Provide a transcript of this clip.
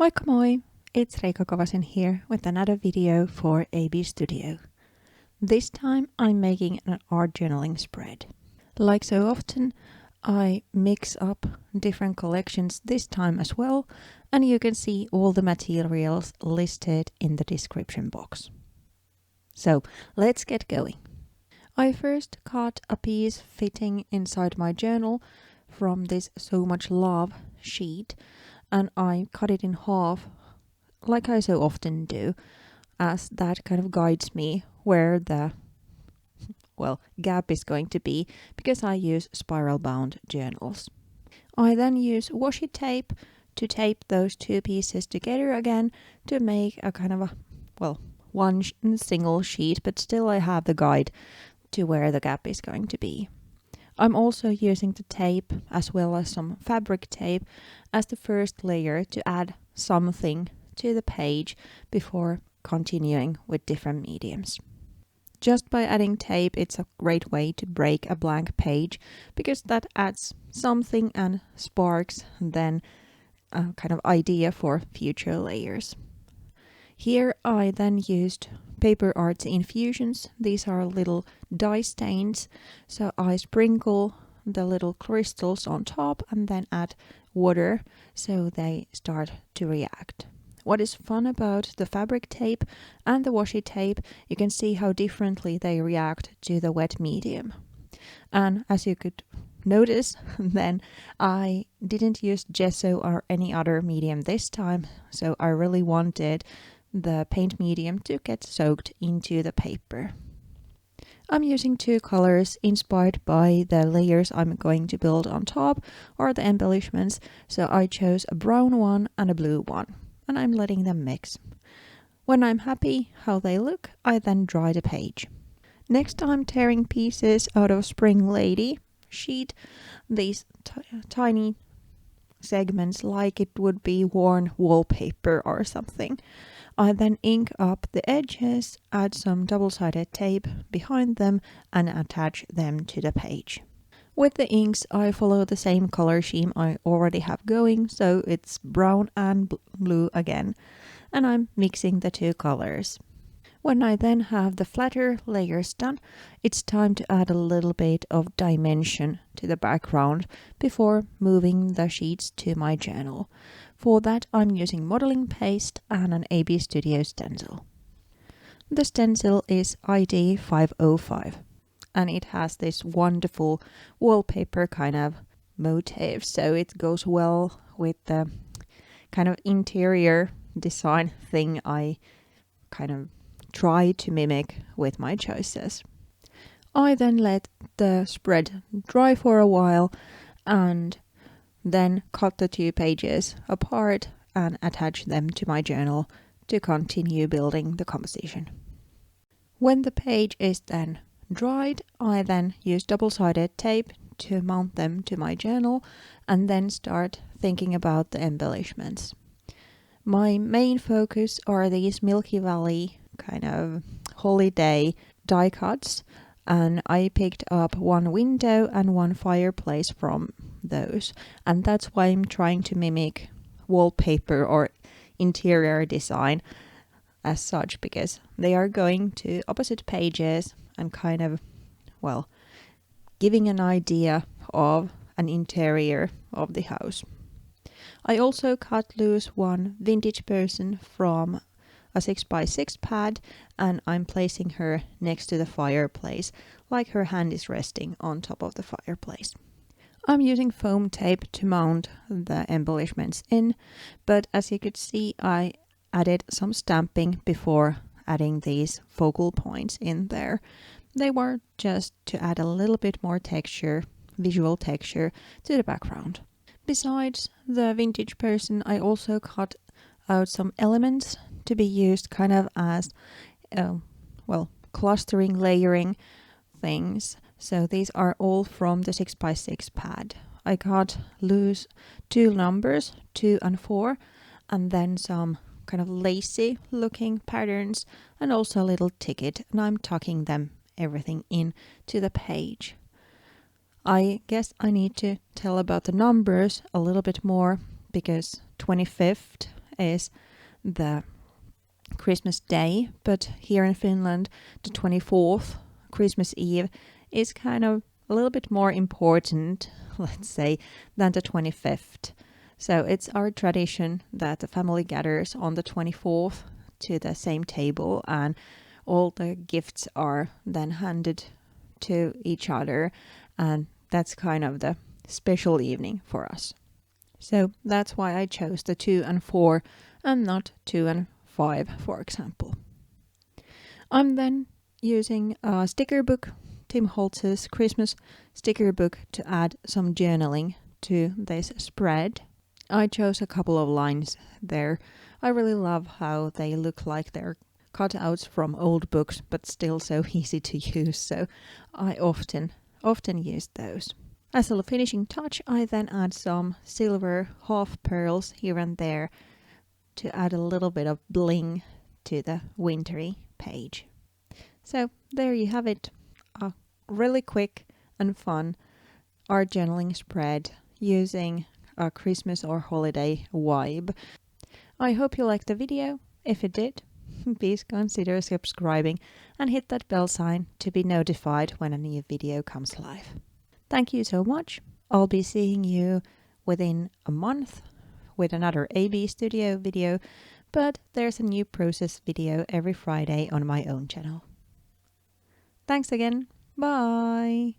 Moikka moi! It's Riikka Kovasin here with another video for A.B.Studio. This time I'm making an art journaling spread. Like so often, I mix up different collections this time as well, and you can see all the materials listed in the description box. So let's get going. I first cut a piece fitting inside my journal from this So Much Love sheet, and I cut it in half like I so often do, as that kind of guides me where the gap is going to be, because I use spiral bound journals. I then use washi tape to tape those two pieces together again to make a kind of one single sheet, but still I have the guide to where the gap is going to be. I'm also using the tape as well as some fabric tape as the first layer to add something to the page before continuing with different mediums. Just by adding tape, it's a great way to break a blank page, because that adds something and sparks then a kind of idea for future layers. Here I then used PaperArtsy Infusions. These are little dye stains, so I sprinkle the little crystals on top and then add water so they start to react. What is fun about the fabric tape and the washi tape, you can see how differently they react to the wet medium. And as you could notice, then I didn't use gesso or any other medium this time, so I really wanted the paint medium to get soaked into the paper. I'm using two colors inspired by the layers I'm going to build on top, or the embellishments, so I chose a brown one and a blue one, and I'm letting them mix. When I'm happy how they look, I then dry the page. Next I'm tearing pieces out of Spring Lady sheet, these tiny segments like it would be worn wallpaper or something. I then ink up the edges, add some double-sided tape behind them and attach them to the page. With the inks I follow the same color scheme I already have going, so it's brown and blue again, and I'm mixing the two colors. When I then have the flatter layers done, it's time to add a little bit of dimension to the background before moving the sheets to my journal. For that I'm using modeling paste and an A.B.Studio stencil. The stencil is ID 505 and it has this wonderful wallpaper kind of motif, so it goes well with the kind of interior design thing I kind of try to mimic with my choices. I then let the spread dry for a while and then cut the two pages apart and attach them to my journal to continue building the composition. When the page is then dried, I then use double-sided tape to mount them to my journal and then start thinking about the embellishments. My main focus are these Milky Valley kind of holiday die cuts, and I picked up one window and one fireplace from those, and that's why I'm trying to mimic wallpaper or interior design as such, because they are going to opposite pages and kind of giving an idea of an interior of the house. I also cut loose one vintage person from a 6x6 pad, and I'm placing her next to the fireplace, like her hand is resting on top of the fireplace. I'm using foam tape to mount the embellishments in, but as you could see I added some stamping before adding these focal points in there. They were just to add a little bit more texture, visual texture, to the background. Besides the vintage person, I also cut out some elements to be used kind of as clustering, layering things. So these are all from the 6x6 pad. I cut loose two numbers, 2 and 4, and then some kind of lacy looking patterns and also a little ticket, and I'm tucking them everything in to the page. I guess I need to tell about the numbers a little bit more, because 25th is the Christmas Day, but here in Finland, the 24th, Christmas Eve, is kind of a little bit more important, let's say, than the 25th. So it's our tradition that the family gathers on the 24th to the same table, and all the gifts are then handed to each other, and that's kind of the special evening for us. So that's why I chose the 2 and 4 and not 2 and 5, for example. I'm then using a sticker book, Tim Holtz's Christmas sticker book, to add some journaling to this spread. I chose a couple of lines there. I really love how they look like they're cutouts from old books, but still so easy to use, so I often use those. As a finishing touch, I then add some silver half pearls here and there to add a little bit of bling to the wintry page. So there you have it, a really quick and fun art journaling spread using a Christmas or holiday vibe. I hope you liked the video. If you did, please consider subscribing and hit that bell sign to be notified when a new video comes live. Thank you so much. I'll be seeing you within a month with another A.B.Studio video, but there's a new process video every Friday on my own channel. Thanks again. Bye!